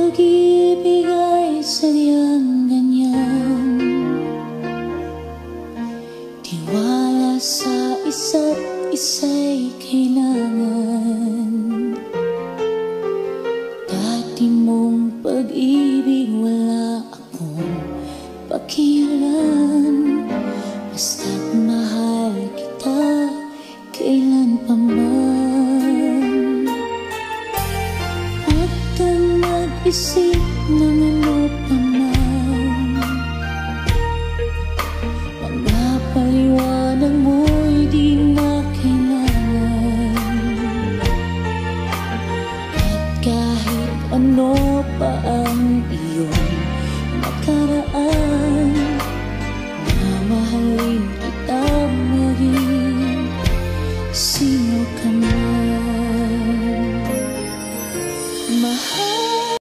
pag-ibig ay sadyang ganyan. Tiwala sa isa't isa'y kailangan. Dati mong pag-ibig wala akong pakialam. Basta't mahal kita kailan pa man. Huwag kang mag-isip ng ano pa man. Mga paliwanag mo'y di na kailangan. At kahit ano pa ang iyong nakaraan, mamahalin kita maging sino ka man.